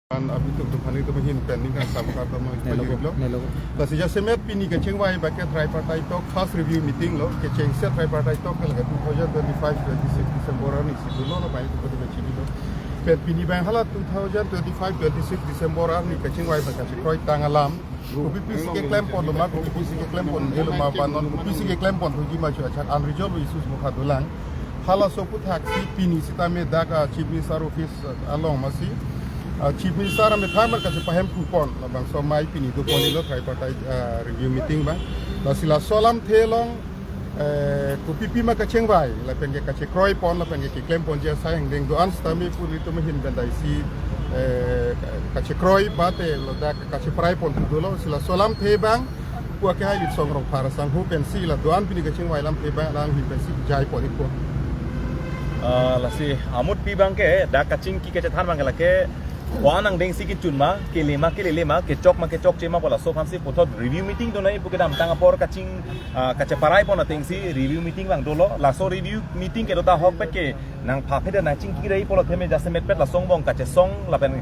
अभी तो दुकानी तो महीन पेंडिंग का सब का तो मैं लो बस जैसे मैं पिनी के चेंग वाई बाके ट्राइपार्टाइट तो खास रिव्यू मीटिंग लो के चेंग से ट्राइपार्टाइट तो कल 2025-26 दिसंबर नि सिदुलो लो बाई तो बची लो पे पिनी बाय हाला 2025-26 दिसंबर नि के चेंग वाई बाके क्रोय तांगालाम Kupi pisi ke klaim pon lama, kupi pisi ke klaim pon dia lama banon, kupi pisi ke klaim pon tuji macam macam unresolved issues muka dulang. Hala sopu taksi pini sita me daga chief minister office along masih. Chief Minister kami thamar kasi paham kupon labang so mai pini do poni lo tripartite review meeting ba la sila solam thelong ko pipi ma ka chengbai la penge ka che kroi pon la penge ki claim pon je sayang deng do ans tami puri to mehin bendai si ka che kroi ba te lo da ka che prai pon do lo sila solam the bang ku ka hai bit song rong para sang hu pen si la do an pini ka chengbai lam the bang lang hi pen si jai pon ko lasi amut pi bangke da kacing ki ke than bangla ke Wanang deng sikit cuma ke lima ke cok cema pola so hamsi potot review meeting do nai pukedam tanga por kacing kaceparai pon ateng si review meeting bang dolo la so review meeting ke dota hok pet ke nang phaphe da na ching ki rei polo theme jase met pet la song bong kace song la pen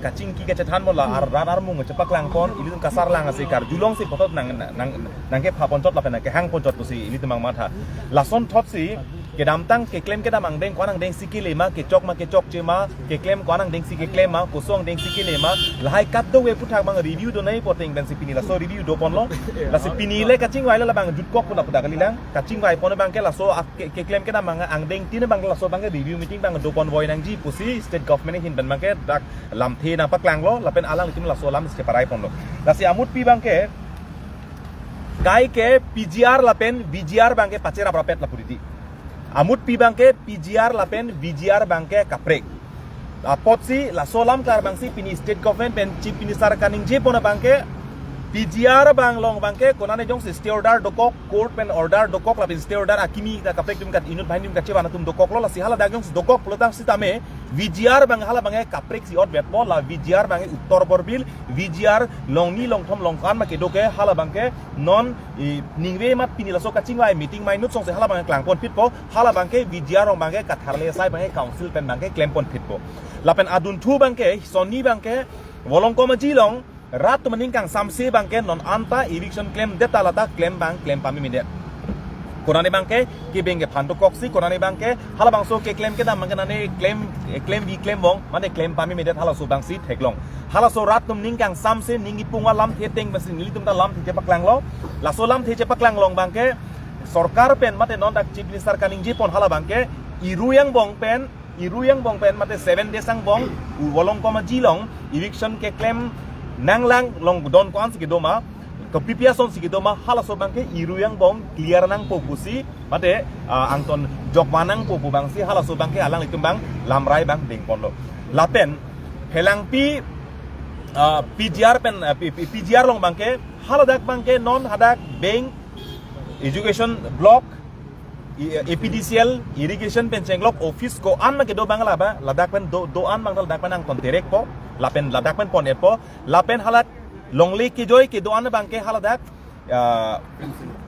kacing ki kace than mola ar mung cepak lang pon ili tum kasar lang ase kar julong si potot nang ke phapon tot la pen ke hang pon tot si ili tum matha la son thot si ke dam tang ke claim ke dam ang deng kwanang deng sikile ma ke cok cema ke claim kwanang deng sikile claim ma kosong deng sikile ma lahai kat do we puthak bang review do nai poteng ben sipini la so review do pon lo la sipini le kacing wai la bang jut kok pun dak kalilang kacing wai pon bang ke la so ke claim ke dam ang deng tin bang la so bang review meeting bang do pon boy nang ji pusi state government hin ben bang ke dak lam the na paklang lo la pen alang tim la so lam se parai pon lo la si amut pi bang ke kai ke PGR la pen VGR bang ke pacera prapet la puriti Amut pi bangke PGR lapen VGR bangke kaprek. Potsi la solam kar bangsi pini state government pen chief minister kaning je pona bangke PGR banglong bangke konane jong si stay order dokok court pen order dokok lapin stay order akimi da kaprek tum kat inut bhain tum kat chebana tum dokok lo la si hala dagyong si dokok plotang si tame VGR bang hala bangai kaprek si ot betmo la VGR bangai uttor borbil VGR long ni long thom long kan ma ke doke hala bangke non ningwe mat pini la so kaching lai meeting mai nut song se hala bangai klang pon pitpo hala bangke VGR rong bangai katharle sai bangai council pen bangai claim pon pitpo lapen adun thu bangke sonni bangke wolong komaji long rat meningkang samsi bangke non anta eviction claim data lata claim pami mindet Korane bangke ki bengke phanto koksi korane bangke hala bangso ke claim ke dam bangke nane claim bong mane claim pami mindet hala so bangsi theklong hala so rat tum ningkang samse ningi punga lam theteng basin nili tum ta lam the paklang lo la so lam the paklang long bangke sarkar pen mate non dak chief minister kaning ji pon hala bangke iruyang bong pen mate 7 days ang bong wolong koma jilong eviction ke claim nanglang long don kwan sikidoma kepipia son sikidoma hala so bangke iruyang bong clear nang popusi mate angton jokmanang popu bangsi hala so bangke alang itumbang lamrai bang ding ponlo lapen helang pi PGR pen PGR long bangke hala dak bangke non hadak bank education block APDCL irrigation pen cenglok office ko an ma ke do bangla ba ladak pen do an bang ladak pen ang konterek po lapen ladak pen pon epo lapen halat longli ki joy ki do an bang ke haladak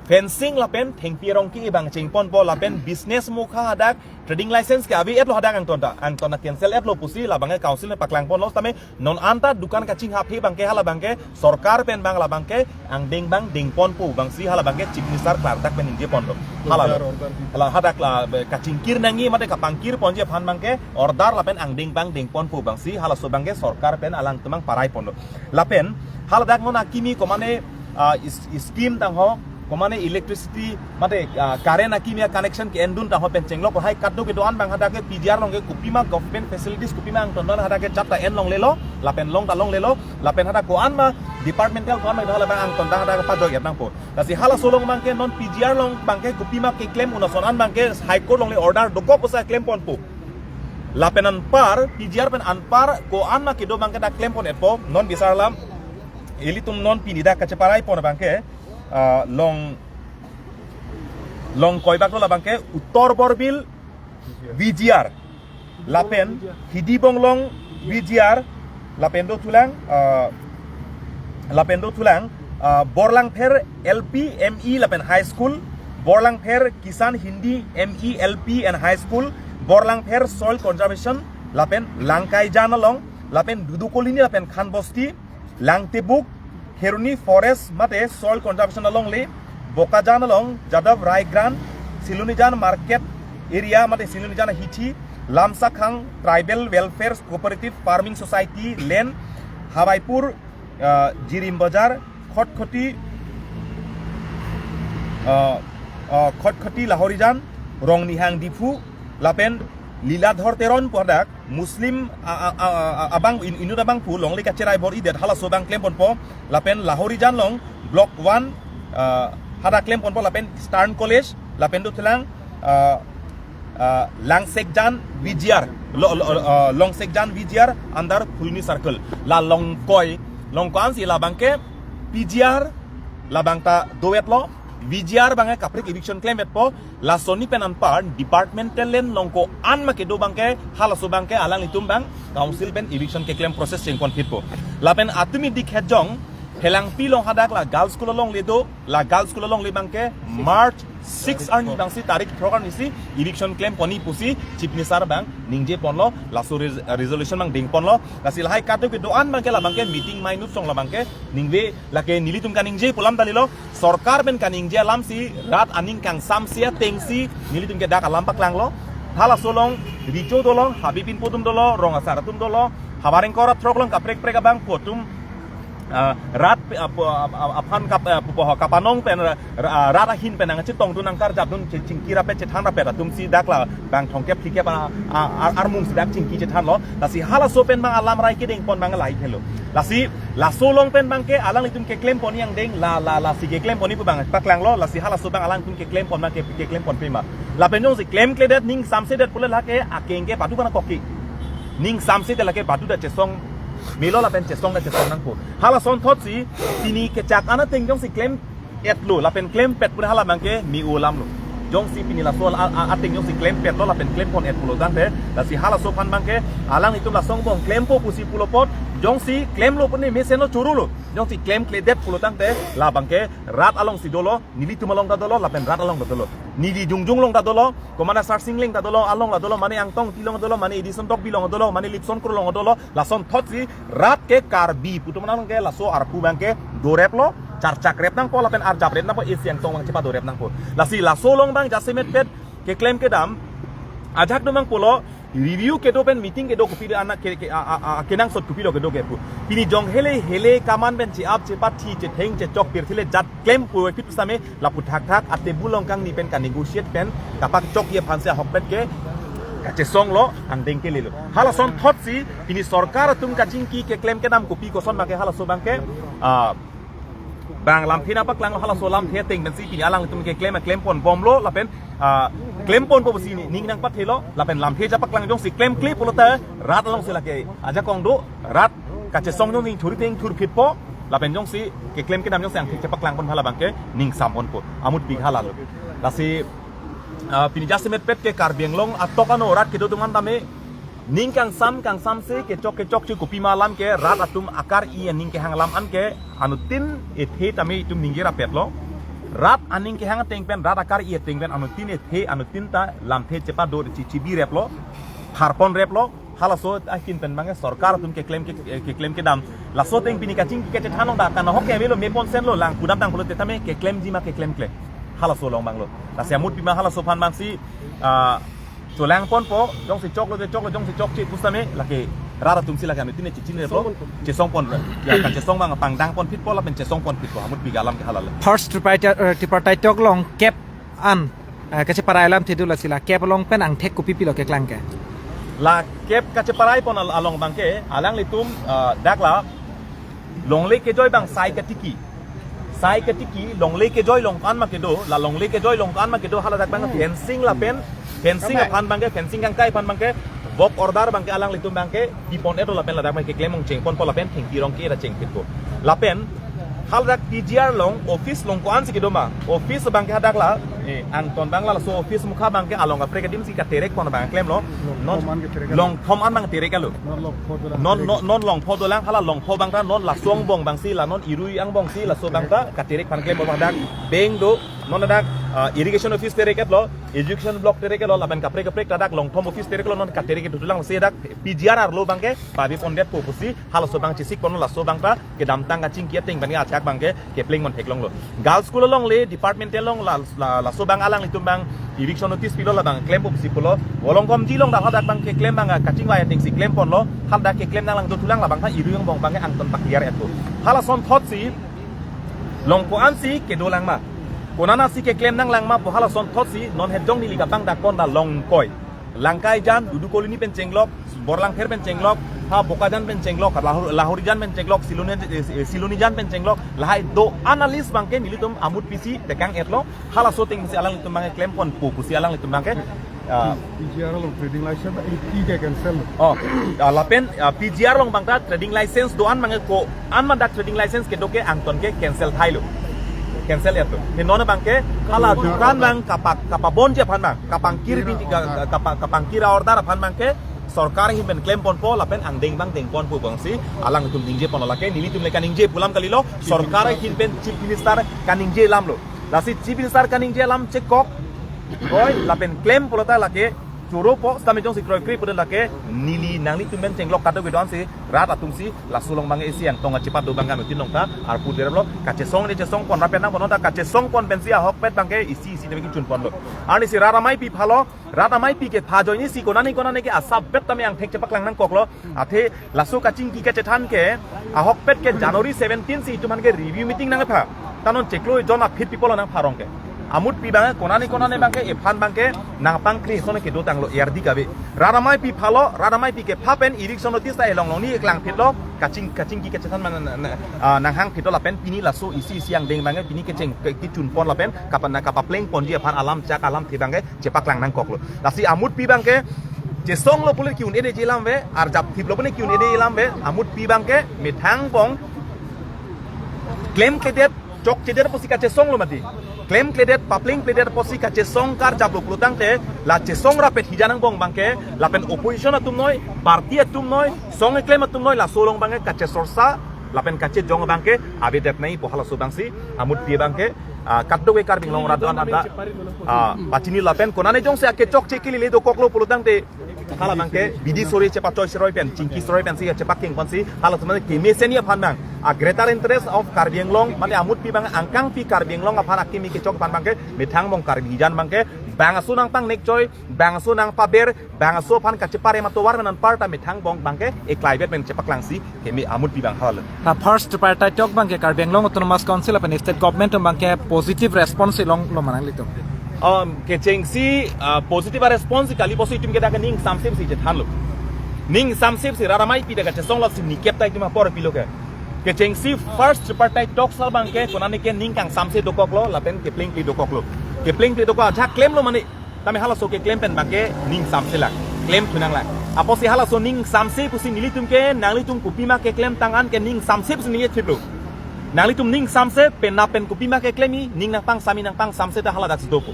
fencing lapen thengpi rong ki bang chingpon po lapen business mukha hadak trading license ke abi etlo hadak ang tona cancel etlo pusi la bang council ne paklang pon lo tame non anta dukan kaching hapi bang ke hala bang ke sarkar pen bang la bang ke ang ding pon pu bang si hala bang ke chief minister klardak pen inje pon lo hala hadak la kaching kir nangi mate kapangkir pon je phan bang ke order lapen ang ding pon pu bang si hala so bang ke sarkar pen alang tumang parai pon lo lapen hala dak non akimi komane scheme tang ho komane electricity mate current akimia connection ke endun ta ho pen chenglo ko hai kaddo ke doan bang hada ke PGR long ke kupima government facilities kupima ang tondon hada ke chapta en long lelo lapen long ta long lelo lapen hada ko an ma departmental ko an ma hala bang ang tondang hada ka pajo yat nang po tasi hala solong bang ke non PGR long bang ke kupima ke claim una sonan bang ke high court long le order doko posa claim pon po lapenan par PGR pen an par ko an ma ke do bang ke da claim pon epo non bisarlam elitum non pinida kaceparai pon bangke long koibak lo bangke uttor borbil VGR lapen hidibong long VGR lapen do tulang borlang pher LP ME lapen high school borlang pher kisan hindi ME LP and high school borlang pher soil conservation lapen langkai jana long lapen dudukoli ni lapen khan bosti langtebuk heruni forest mate soil conservation along le bokajan along jadav raigran silunijan market area mate silunijan hithi lamsakhang tribal welfare cooperative farming society land hawaipur jirim bazar khotkhoti lahorijan rongnihang difu lapen Liladhor teron produk Muslim abang inut abang pu long lika cerai bor idet hala sobang klem pon po lapen Lahorijan long block 1 hada klem pon po lapen Stern College lapen do telang Langsekjan Vijiar Longsekjan Vijiar andar Pulni Circle la longkoan si la bangke Vijiar la bangta doet lo Vijiar bangke kaprik eviction claim et po la soni penan par departmental len longko an make do bangke halaso bangke alang litum bang council pen eviction ke claim process cheng kon fit po la pen atumi dik hejong helang pi long hadak la girls school long ledo la girls school long le bangke March 6 arni bangsi tarik program nisi eviction claim poni pusi chief minister bang ningje ponlo la so resolution bang ding ponlo la sil hai katu ke doan bangke la bangke meeting minut song la bangke ningwe la ke nilitum kan ningje pulam dalilo Sorkar ben kaning alam si rat aning kang samsia tengsi nilitum ke dak alam paklang lo hala solong rico dolong habibin podum dolo rong asaratum dolo habareng korat troklong kaprek prek bang potum rat aphan kapanong pen rat ahin pen ang chitong dunang kar jab dun chingkira pe chethan ra pe tum si dakla bang thongkep thike pa armung si dak chingki chethan lo lasi hala so pen bang alam rai ke ding pon bang lai khelo lasi la solong pen bang ke alang itum ke claim pon yang ding la si ke claim poni pu bang paklang lo lasi hala so bang alang tum ke claim pon bang ke claim pon prima la pen si claim kledet ning samse det pula la ke akenge patu kana kokki ning samse de la ke patu da chesong Milo la pen chesong nang po hala son thot si tini ke chak ana tengjong si claim et lo la pen claim pet pura hala bangke mi ulam lo jong si pini la sol tengjong si claim pet lo la pen claim pon et pulo dang de la si hala so pan bangke alang itu la song bong claim po pusi pulo pot jong si claim lo pun mesen lo churu lo jong si claim kledet pulo dang de la bangke rat along si dolo nili tumalong da dolo la pen rat along da dolo nidi jungjung long da dolo komana sarsing ling da dolo along la dolo mane angtong tilong dolo mane edison tok bilong dolo mane lipson kro long dolo la son thot si rat ke karbi putumanang ke la so arpu bangke dorep lo charcak rep nang po la pen arjap rep nang po isiang tong bang cepat dorep nang po la si la so long bang jasimet pet ke claim ke dam ajak domang polo review ke do pen meeting ke do kupi anak ke nang sot kupi do ke do ke pu pini jong hele kaman ben ci ap ci pat thi ci theng ci chok pir thile jat claim pu fit same la pu thak ate bulong kang ni pen kan negotiate pen kapak chok ye phanse hok pet ke kache song lo ang deng ke lelo hala son thot si pini sarkar tum ka jingki ke claim ke nam kupi ko son ma ke hala so bang ke bang lam thina pak lang hala so lam the teng ben si pini alang tum ke claim pon bom lo la pen claim pon po si ning nang pat thelo la pen lam the ja pak lang jong si claim clip lo ta rat long si la ke aja kong do rat kache song jong ning thuri teng thur phit po la pen jong si ke claim ke nam jong sang the pak lang pon hala bang ke ning sam pon po amut bi hala lo la si pini jasimet pet ke karbieng long atokano rat ke do tungan tame ning kang sam se ke chok chu kopi malam ke rat atum akar I ning ke hang lam an ke anutin ethe tame itum ningira pet lo rat aning ke hang teng pen rat akar I teng pen anutin ethe anutin ta lam the chepa do chibi rep lo harpon rep lo hala so akin pen bange sarkar tum ke claim ke dam la so teng pini kaching ke thanong da kan hoke velo me pon sen lo lang kudam tang polo te tame ke claim ji ma ke claim hala so long bang lo la siamut pima hala so phan bang si so lang pon po jong si chok lo jong si chok chi pusame la ke rara tum si la kan tine cicin re po che song pon ya kan che song bang pang dang pon fit po la pen che song pon fit po amut bi galam ke halal first tripartite tok long cap an kache parai lam thedu la sila cap long pen ang thek kupi pilo ke klang ke la cap kache parai pon along bang ke alang litum dakla long le ke joy bang sai katiki long le ke joy long kan ma ke do la long le ke joy long kan ma ke do hala dak bang fencing la pen fencing pan bang ke fencing kang kai pan bang ke vok order bang ke alang litum bang ke di pon eto la pen la dak bang ke claim mong cheng pon po la pen thing ki rong ke ra cheng pit ko la pen hal dak TGR long office long ko an si ke do ma office bang ke hadak la ang ton bang la so office mukha bang ke along ka pregadim si ka terek pon bang claim lo non long thom an bang terek lo non long pho do lang hala long pho bang ta non la suang bong bang si la non irui ang bong si la so bang ta ka terek pan claim bang dak beng do non dak irrigation office tereket lo education block tereket lo laban kapre tadak long thom office tereket lo non ka tereket tulang sedak PGR ar lo bangke babi pondet popusi halo so bang cisik pon la so bangta ke damtang ka cing kiating bani achak bangke ke pling mon thek long lo girls school long le department long la so bang alang litum bang irrigation notice pilo la bang claim popusi polo wolong kom ji long da hadak bang ke claim bang ka cing wa ting si claim pon lo hal da ke claim nang tulang la bang ta irung bong bangke ang ton pakiar etu hala son thot si long ko an si ke dolang ma konana si ke claim nang lang ma pohala son thot si non het jong ni liga bang da kon da long koi langkai jan dudu kolini pen cenglok borlang pher pen cenglok ha bokajan pen cenglok lahori jan pen cenglok siluni jan pen cenglok lahai do analis bangke nilitum amut pisi tekang etlo hala so ting si alang litum bangke claim pon pu si alang litum bangke PGR long trading license ke cancel lapen PGR long bangta trading license do an bangke ko an man da trading license ke doke angton ke cancel thailo cancel itu. Hinona bangke kala dukan bang kapak bonje pan bang kapang kiri binti kapang kira order pan bangke सरकार ही ben claim pon po lapen ang deng bang deng pon po bangsi alang tum dingje pon lake nili tum leka ningje pulam kalilo सरकार ही ben chief minister kaningje lam lo lasi chief minister kaningje lam cekok boy lapen claim polota lake churo po stame jong si kroi kri poden lake nili nangli tum ben cenglok kado gedon si rat atung si la sulong bang esi yang tonga cepat do bangam tinong ta ar pu derlo kace song ni cesong pon rapen nang pon ta kace song pon bensia hok pet bangke isi demi chun pon lo ani si rara mai pi phalo rata mai pi ke pha joy ni si konani ke asap bet tame ang thek cepak lang nang koklo athe laso kaching ki ke cethan ke ahok pet ke January 17 si tuman ke review meeting nang pha tanon cheklo jona fit people nang pharong ke amut pi bang konani bangke e phan bangke nang pang kri sone ke do tang lo erdi gabe rara mai pi phalo rara mai pi ke phapen irrigation notice ta elong ni eklang phit lo kaching ki ke cethan man nang hang phit lo pen pini laso isi siang deng bangke pini ke cheng ki chun pon la pen kapan kapa pleng pon dia phan alam chak alam thi bangke cepak lang nang koklo lasi amut pi bangke je song lo pule kiun ede jelam ve ar jap thip lo pune kiun ede jelam ve amut pi bangke mithang bong claim kedet chok ceder posi ka che song lo mati claim kedet papling kedet posi ka che song kar jap lo plutang te la che song rapet hijanang bong bangke la pen opposition atum noi parti atum noi song claim atum noi la solong bangke ka che sorsa la pen ka che jong bangke abe det nai pohala so bangsi amut pi bangke kaddo we kar binglong radwan anda pachini la pen konane jong se ke chok che kili le do koklo plutang te hala bangke bidi sori cepat choy seroi pen cingki seroi pen si cepak king pansi hala teman ke mesenia pan bang a greater interest of Karbi Anglong mane amut pi bang angkang pi Karbi Anglong aphan akimi ke chok pan bangke mithang bong Karbi jan bangke bang asu nang pang nek choy bang asu nang paber bang asu pan ka cepare ma towar nan parta mithang bong bangke e klaivet men cepak langsi ke mi amut pi bang hal na first partai tok bangke Karbi Anglong autonomous council apan state government bangke positive response long lo manang litum ke chengsi positive response kali posi tim ke da ning samsip si jethan lo ning samsip si raramai pi daga chesong lo si nikep tai tim por pilo ke chengsi first partai tok sal bangke konani ke ning kang samse dokok lo lapen ke pling pi dokok lo ke pling pi dokok ja claim lo mani tame hala so ke claim pen bangke ning samse la claim thunang la aposi hala so ning samse pusi nilitum ke nangli tum kupima ke claim tangan ke ning samse pusi ni thiplo nangli tum ning samse pen na pen kupima ke claimi ning nang pang sami nang pang samse ta hala dak dopo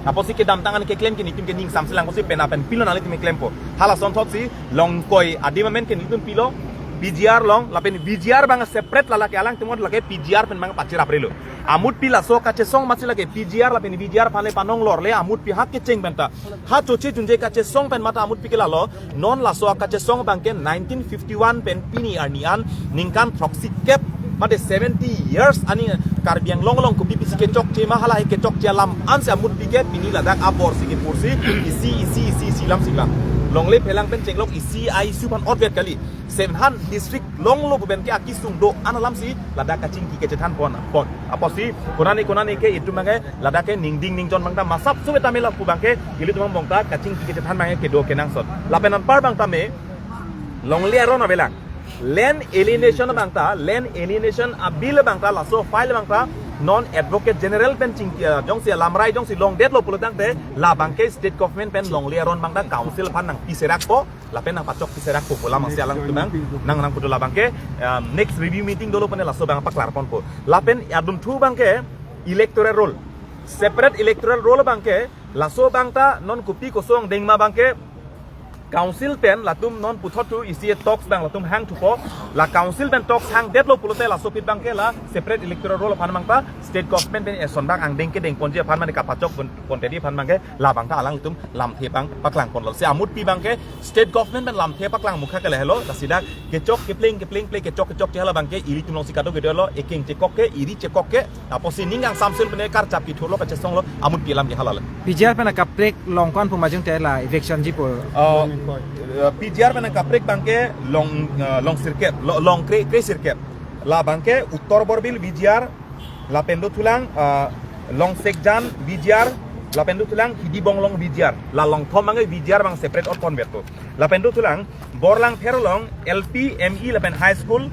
aposi ke dam tangan ke claim ke nitum ke ning samse lang posi pen na pen pilo nangli tum claim po hala son thot si long koi adimamen ke nitum pilo PGR long lapen PGR bang separate lala ke alang timod lage PGR pen bang pachira aprilo amut pila so ka chesong machi lage PGR lapen PGR phale panong lor le amut pi hak ke cheng benta ha chochi junje ka chesong pen mata amut pi ke lalo non la so ka chesong bang ke 1951 pen pini arnian ningkan proxy cap made 70 years ani Karbi Anglong ko pipi ke chok che mahala ke chok che lam an se amut pi ke pini ladak abor si ke pursi isi lam longle pelang pen cenglok isi ai supan odvet kali 7han district longlo buben ke akisung do analam si lada kacing ki ke cethan pon aposi konani ke itu mangai lada ke ningding ningjon bangta masap suwe tamela ku bangke gilu tumang bongta kacing ki ke cethan mangai ke do kenang sot lapenan par bangta me longle ron belang land alienation bangta land alienation abil bangta laso file bangta non advocate general pen ching jong si lamrai jong si long dead lo pulutang te la bangke state government pen long liaron bangda council pan nang piserak po la pen nang pacok piserak po la masih alang tumang nang kudu la bangke next review meeting dolo pen la so bang paklar pon po la pen adun thu bangke electoral roll separate electoral roll bangke la so bangta non kupi kosong dengma bangke council pen latum non puthot tu isi talks bang latum hang tu po la council pen talks hang deadlock pulote la sopit bang ke la separate electoral role phan mang pa state government pen son bang ang deng ke deng ponje phan man ka pachok pon tedi phan mang ke la bang ta alang latum lam the bang paklang pon lo se amut pi bang ke state government pen lam the paklang mukha ke le hello ta sidak ke chok ke pling play ke chok je hala bang ke iri tum long sikado ke lo eking che kok ke iri che kok ke apo sining ang samsul pen kar chap ki tholo ka che song lo amut pi lam ke hala PGR pen ka prek long kon pumajung te la eviction ji po PGR pen ka prek bang ke long circuit long kre circuit la bang ke uttor borbil PGR la pendo tulang long sekjan BJR la pendo tulang hidi bonglong BJR la long thom mangai BJR bang separate or convert to la pendo tulang borlang pherolong LP ME la pen high school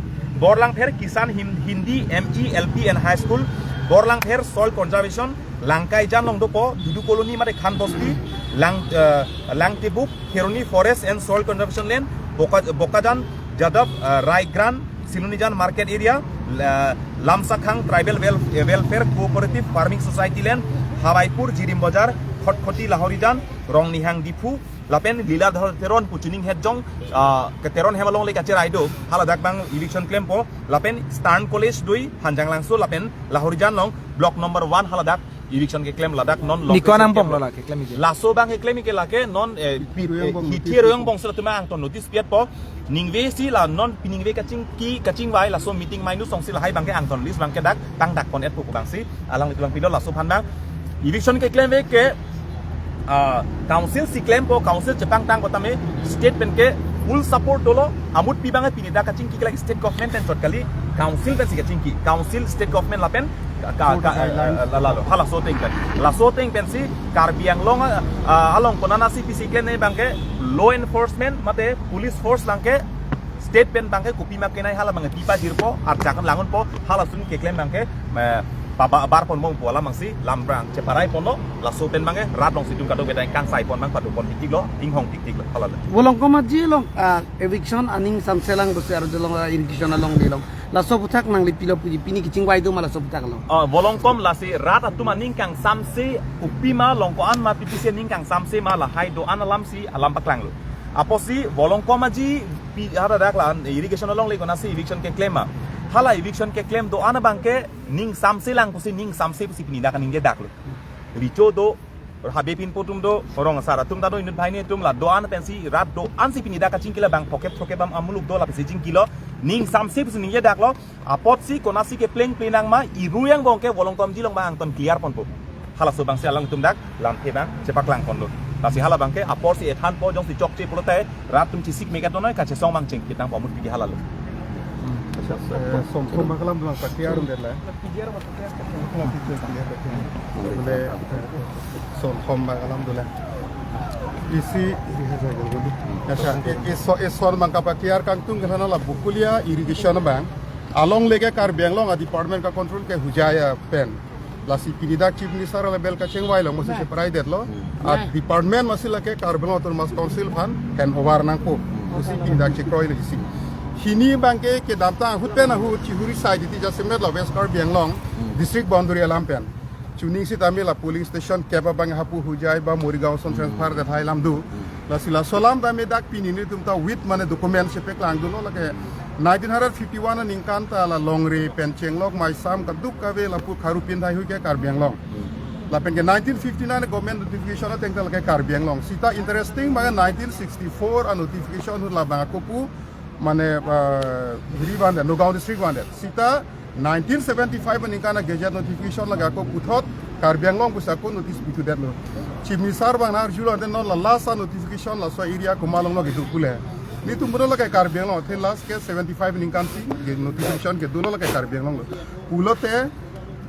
borlang pher kisan hindi ME LP and high school borlang pher soil conservation langkai jan long dopo dudu koloni mate khan bosti lang tibuk heroni forest and soil conservation land bokajan jadab raigran Silunijan market area Lamsakhang tribal welfare cooperative farming society land Hawaipur Jirim Bazar Khotkhoti Lahorijan Rong Nihang Dipu lapen lila teron pucuning hedjong ke teron hemalong le kache raido haladak bang election claim po lapen Stern College dui hanjang langso lapen Lahorijan long block number 1 haladak election ke claim ladak non long nikonam bong la ke claim laso bang ke claim ke lake non hitiroyong bong sela tuma ang ton notice piat po ningwe si la non piningwe kaching wai laso meeting mai nu song si la hai bang ke ang ton list bang ke dak tang dak kon et pu bang si alang itu bang pido laso phan bang election ke claim ke council si claim po council Jepang tang kotame state pen ke full support dolo amut pi bang pinida kaching ki kala state government and kali council pen si kaching ki council state government la pen hala soteng pen si karbiang long along konana CPC claim ne bang ke law enforcement mate police force lang ke state pen bang ke kupi mak kenai hala bang pipa dirpo arjakan langun po hala sun ke claim bang ke paba bar pon mong pola mangsi lambrang ceparai pono la sopen bange rat long sidung kado beta kang sai pon bang padu pon tik lo ting hong tik lo halal bolong koma ji long eviction aning samselang do ser dolong irrigation along dilong la soputak nang lipilo pini kicing wai do mala soputak long bolong kom la si rat atuma ning kang samse upima long ko an ma pipise ning kang samse ma la hai do an alam si alam paklang lo aposi bolong koma ji hada dak la irrigation along le kona si eviction ke claim hala eviction ke claim do ana bangke ning samse lang pusi ning samse pusi pinida kan ninge daklo richo do habe pin potum do orong sara tum da do inut bhaine tum la do ana pensi rat do ansi pinida ka chingkila bang poket bam amuluk do la pesi jingkilo ning samse pusi ninge daklo apot si konasi ke plenang ma iruyang bongke bolong kom jilong bang ton clear pon po hala so bang se alang tum dak lam the bang cepak lang pon do tasi hala bangke apot si ethan po jong si chok che pulote rat tum ci sik mega tonoi ka che song bang ching kitang pomut pi hala lo Sompo makalam bilang pakiar undela. Boleh sompo makalam dulu. Isi esor mangka pakiar kang tung kerana la bukulia irrigation bang. Along lega kar Bangalore department ka control ke hujaya pen. Lasi pinida chief minister level ka chengwai long masih separai det lo. Department masih lagi kar Bangalore tu mas council fan kan over nangko. Usi pinida chekroi lagi si. Hini bangke ke damta hutena hu chihuri side ti jasemet la west Karbi Anglong district boundary alampen chuning si tamil la polling station keba bang hapu hujai ba Morigaon son transfer that hailam du la sila solam ba medak pinini tumta with mane document se peklang du no la ke 1951 ningkan ta la longre pencheng lok mai sam ka duk ka ve la pu kharu pin thai hu ke Karbi Anglong la pen ke 1959 government notification ta tengtal ke Karbi Anglong sita interesting ba 1964 a notification hu la ba ko pu mane Hiribande Nagaon district bande sita 1975 menikana gazette notification laga ko puthot Karbi Anglong ko sakon notice bitu det lo chief minister bang nar julo den no la last notification la so area ko malong lo gitu kule ni tumro laga Karbi Anglong the last ke 75 ninkan si notification ke duno laga Karbi Anglong lo pulote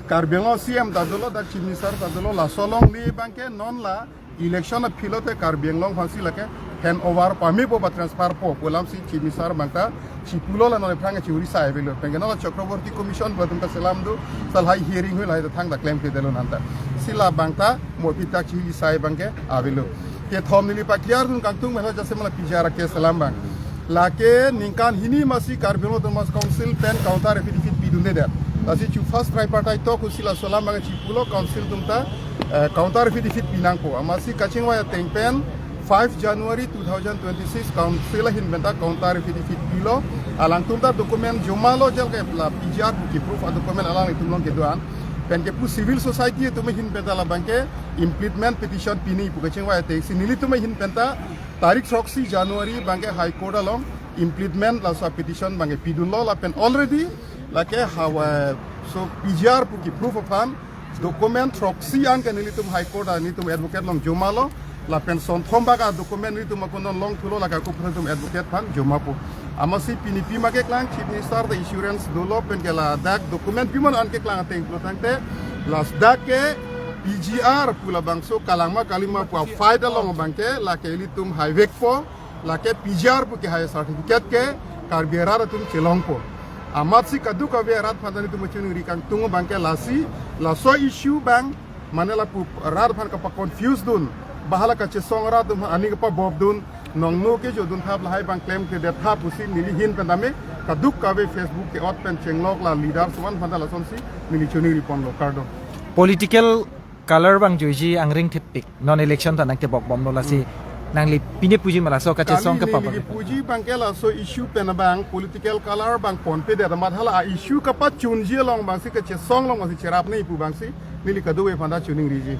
Karbi Anglong CM da dolo da chief minister da dolo la solong ni banke non la election of pilote Karbi Anglong fansi lake hand over pami po ba transfer po kolam si chief minister bangta chipulo la nole phanga chiuri sai belo pengena la chakraborty commission badum ka salam do sal hai hearing hoi lai thang da claim ke delo nanta sila bangta mo pita chiuri sai bangke abelo ke thom ni pa clear dun kangtung mela jase mala pijara ke salam bang lake ningkan hini masi Karbi Anglong mas council pen counter affidavit bidun de lasi chu first tripartite to kusila salam bang chipulo council tumta counter affidavit binang po amasi kachingwa tengpen 5 January 2026 council hin benta counter fit pilo alang tumta dokumen jomalo jel ke la PGR ki proof a dokumen alang itumlong ke doan pen ke pu civil society tu hin benta la banke implement petition pini pu ke chengwa te sinili tu hin benta tarik 6 January banke high court along implement la sa petition banke pidulo la pen already la ke hawa so PGR pu ki proof of han dokumen troksi ang kanili tum high court ani tum advocate long jomalo la pension thomba ka dokumen ni tum konon long thulo la ka ko tum advocate phan jomapo amasi pini pi ma ke klang chief minister the insurance dolo pen ke la dak dokumen pi mon an ke klang teng lo tangte las dak ke PGR pula bangso kalangma kalima pu faida long bangke la ke litum highway po la ke PGR pu ke high certificate ke karbera tum chelong po amat si kadu ka be rat phandani tum chunu ri kang tungo bangke lasi la so issue bang manela pu rat phan ka pa confused dun bahala ka che songra tum ani ka pa bob dun nong no ke jo dun thap lai bang claim ke de thap pusi nili hin pandame kaduk ka be Facebook ke ot pen chenglok la leader suan phandala sonsi nili chuni ri pon lo kardo political color bang joji angring tipik non election ta nang te bok bom no la si nang li pine puji mala so ka che song ka pa nili puji bang ke la so issue pen bang political color bang pon pe de mat hala issue ka pa chunji long bang si ka che song long si cherap nei pu bang si nili kadu we phanda chuning ri ji